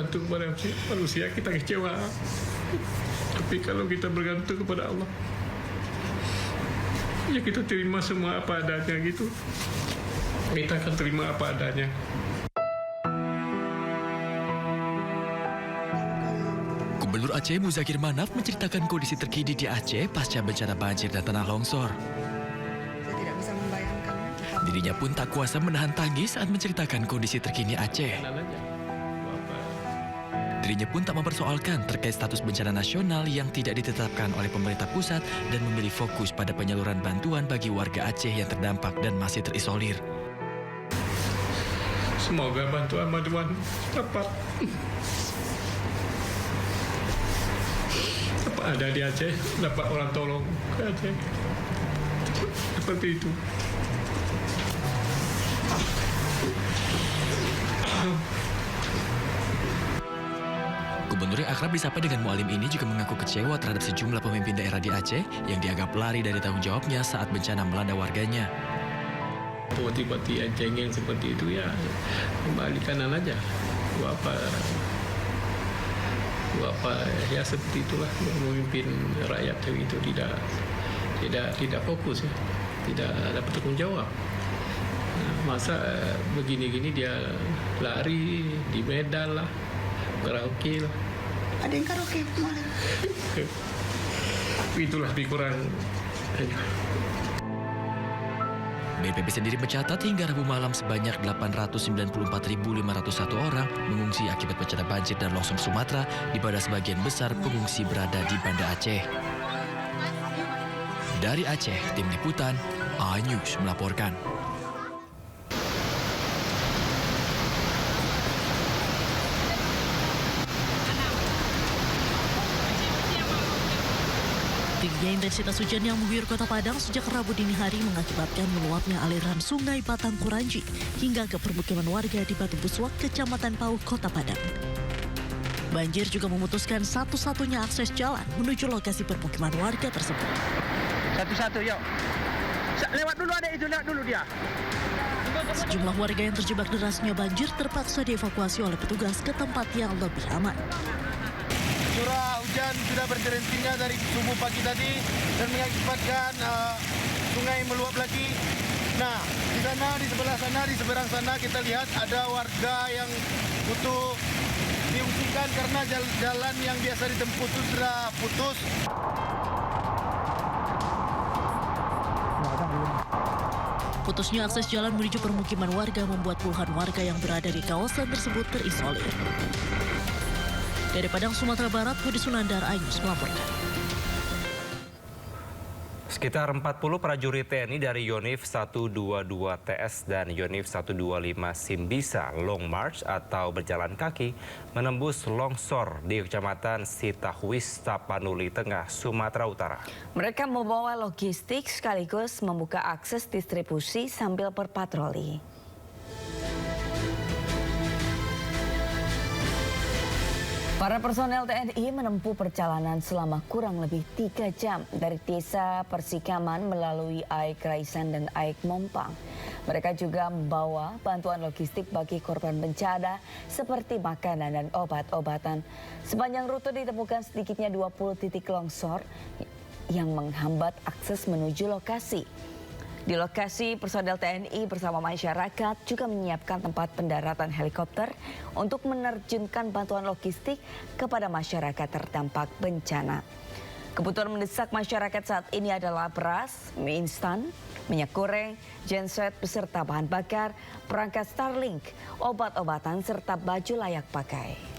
bergantung pada manusia, kita kecewa. Tapi kalau kita bergantung kepada Allah, ya kita terima semua apa adanya gitu. Kita akan terima apa adanya. Gubernur Aceh Muzakir Manaf menceritakan kondisi terkini di Aceh pasca bencana banjir dan tanah longsor. Saya tidak bisa membayangkan. Dirinya pun tak kuasa menahan tangis saat menceritakan kondisi terkini Aceh. Dirinya pun tak mempersoalkan terkait status bencana nasional yang tidak ditetapkan oleh pemerintah pusat dan memilih fokus pada penyaluran bantuan bagi warga Aceh yang terdampak dan masih terisolir. Semoga bantuan dapat ada di Aceh, dapat orang tolong ke Aceh. Seperti itu. Gubernur yang akrab disapa dengan Mualim ini juga mengaku kecewa terhadap sejumlah pemimpin daerah di Aceh yang dianggap lari dari tanggung jawabnya saat bencana melanda warganya. Bupati Aceh yang seperti itu ya kembali kanan aja. Apa ya seperti itulah memimpin rakyat itu tidak fokus ya, tidak dapat tanggung jawab. Masa begini-gini dia lari di Medan lah, karaoke lah. Ada yang karaoke kemarin. Itulah lebih kurang. BNPB sendiri mencatat hingga Rabu malam sebanyak 894.501 orang mengungsi akibat bencana banjir dan longsor Sumatera, di mana sebagian besar pengungsi berada di Banda Aceh. Dari Aceh, tim liputan iNews melaporkan. Tingginya intensitas hujan yang mengguyur Kota Padang sejak Rabu dini hari mengakibatkan meluapnya aliran Sungai Batang Kuranji hingga ke permukiman warga di Batu Buswak, Kecamatan Pauh, Kota Padang. Banjir juga memutuskan satu-satunya akses jalan menuju lokasi permukiman warga tersebut. Satu-satu, yuk. Lewat dulu dia. Sejumlah warga yang terjebak derasnya banjir terpaksa dievakuasi oleh petugas ke tempat yang lebih aman. Curah hujan sudah berhentinya dari subuh pagi tadi dan mengakibatkan sungai meluap lagi. Nah, di sana, di sebelah sana, di seberang sana kita lihat ada warga yang butuh diungsikan karena jalan yang biasa ditempuh itu sudah putus. Putusnya akses jalan menuju permukiman warga membuat puluhan warga yang berada di kawasan tersebut terisolir. Dari Padang, Sumatera Barat, Budi Sunandar, iNews melaporkan. Sekitar 40 prajurit TNI dari Yonif 122 TS dan Yonif 125 Simbisa Long March atau berjalan kaki menembus longsor di Kecamatan Sitahwis, Tapanuli Tengah, Sumatera Utara. Mereka membawa logistik sekaligus membuka akses distribusi sambil berpatroli. Para personel TNI menempuh perjalanan selama kurang lebih 3 jam dari desa Persikaman melalui Aik Raisan dan Aik Mompang. Mereka juga membawa bantuan logistik bagi korban bencana seperti makanan dan obat-obatan. Sepanjang rute ditemukan sedikitnya 20 titik longsor yang menghambat akses menuju lokasi. Di lokasi, personel TNI bersama masyarakat juga menyiapkan tempat pendaratan helikopter untuk menerjunkan bantuan logistik kepada masyarakat terdampak bencana. Kebutuhan mendesak masyarakat saat ini adalah beras, mie instan, minyak goreng, genset beserta bahan bakar, perangkat Starlink, obat-obatan serta baju layak pakai.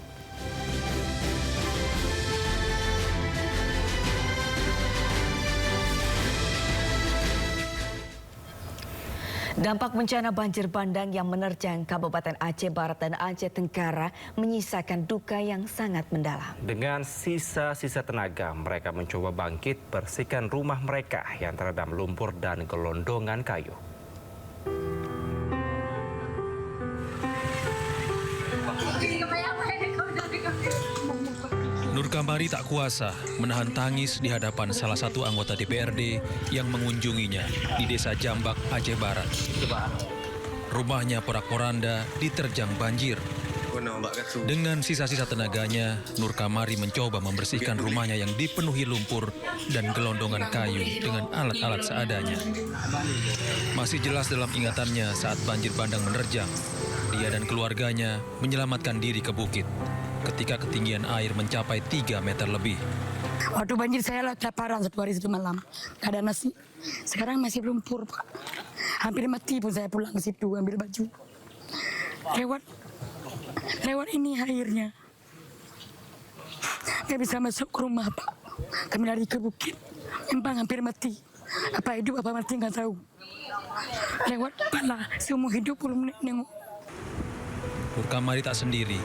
Dampak bencana banjir bandang yang menerjang Kabupaten Aceh Barat dan Aceh Tenggara menyisakan duka yang sangat mendalam. Dengan sisa-sisa tenaga, mereka mencoba bangkit bersihkan rumah mereka yang terendam lumpur dan gelondongan kayu. Nur Kamari tak kuasa menahan tangis di hadapan salah satu anggota DPRD yang mengunjunginya di Desa Jambak, Aceh Barat. Rumahnya porak-poranda diterjang banjir. Dengan sisa-sisa tenaganya, Nur Kamari mencoba membersihkan rumahnya yang dipenuhi lumpur dan gelondongan kayu dengan alat-alat seadanya. Masih jelas dalam ingatannya saat banjir bandang menerjang, dia dan keluarganya menyelamatkan diri ke bukit ketika ketinggian air mencapai 3 meter lebih. Waktu banjir saya kelaparan 1 hari 1 malam, gak ada nasi. Sekarang masih lumpur, Pak. Hampir mati pun saya pulang ke situ ambil baju. Lewat ini airnya. Gak bisa masuk ke rumah, Pak. Kami lari ke bukit. Memang hampir mati. Apa hidup apa mati nggak tahu. Lewat pala seumur hidup belum nengok. Nur Kamari tak sendiri.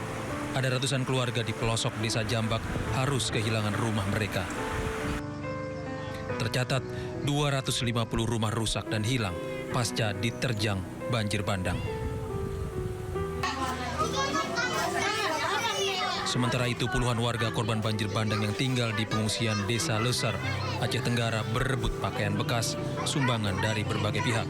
Ada ratusan keluarga di pelosok desa Jambak harus kehilangan rumah mereka. Tercatat 250 rumah rusak dan hilang pasca diterjang banjir bandang. Sementara itu puluhan warga korban banjir bandang yang tinggal di pengungsian Desa Lesar, Aceh Tenggara berebut pakaian bekas sumbangan dari berbagai pihak.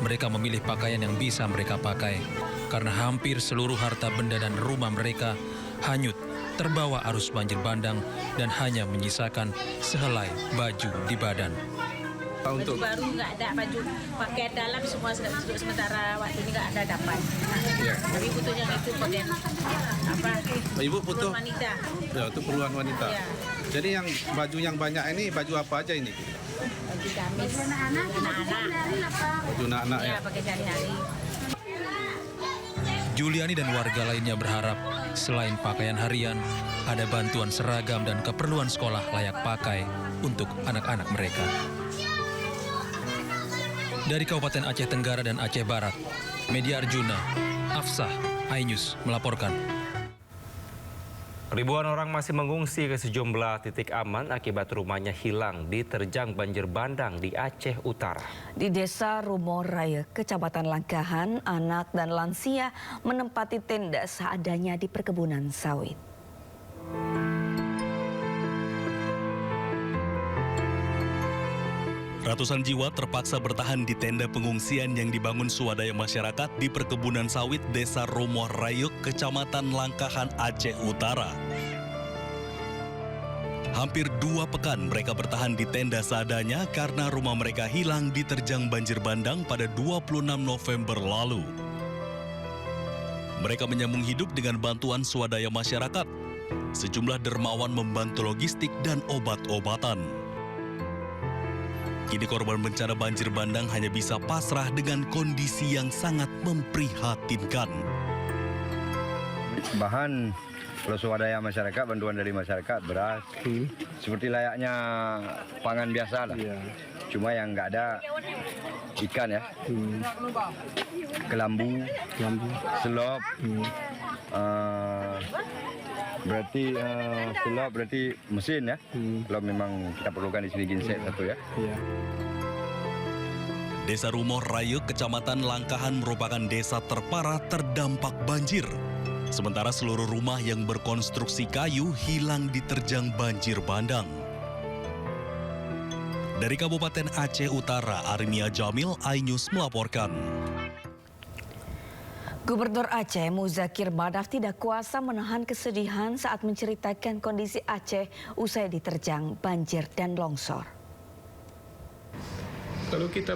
Mereka memilih pakaian yang bisa mereka pakai karena hampir seluruh harta benda dan rumah mereka hanyut terbawa arus banjir bandang dan hanya menyisakan sehelai baju di badan. Baju baru nggak ada, baju pakaian dalam semua sudah sementara waktu ini nggak ada dapat. Tapi butuh yang itu pakaian apa? Ibu butuh wanita. Ya, itu perluan wanita. Ya. Jadi yang baju yang banyak ini baju apa aja ini? Baju gamis, anak-anak. Baju anak-anak ya. Pakai sehari-hari. Juliani dan warga lainnya berharap selain pakaian harian, ada bantuan seragam dan keperluan sekolah layak pakai untuk anak-anak mereka. Dari Kabupaten Aceh Tenggara dan Aceh Barat, Media Arjuna, Afsah, iNews melaporkan. Ribuan orang masih mengungsi ke sejumlah titik aman akibat rumahnya hilang diterjang banjir bandang di Aceh Utara. Di Desa Rumo Raya, Kecamatan Langkahan, anak dan lansia menempati tenda seadanya di perkebunan sawit. Ratusan jiwa terpaksa bertahan di tenda pengungsian yang dibangun swadaya masyarakat di perkebunan sawit Desa Rumo Rayuk, Kecamatan Langkahan, Aceh Utara. Hampir 2 pekan mereka bertahan di tenda seadanya karena rumah mereka hilang diterjang banjir bandang pada 26 November lalu. Mereka menyambung hidup dengan bantuan swadaya masyarakat. Sejumlah dermawan membantu logistik dan obat-obatan. Kini korban bencana banjir bandang hanya bisa pasrah dengan kondisi yang sangat memprihatinkan. Bahan kalau swadaya masyarakat, bantuan dari masyarakat, beras, seperti layaknya pangan biasa lah. Cuma yang nggak ada ikan ya, kelambu, selop, berarti mesin ya. Kalau memang kita perlukan di sini genset satu ya. Desa Rumo Rayuk, Kecamatan Langkahan merupakan desa terparah terdampak banjir. Sementara seluruh rumah yang berkonstruksi kayu hilang diterjang banjir bandang. Dari Kabupaten Aceh Utara, Armia Jamil, iNews melaporkan. Gubernur Aceh Muzakir Madaf tidak kuasa menahan kesedihan saat menceritakan kondisi Aceh usai diterjang banjir dan longsor. Kalau kita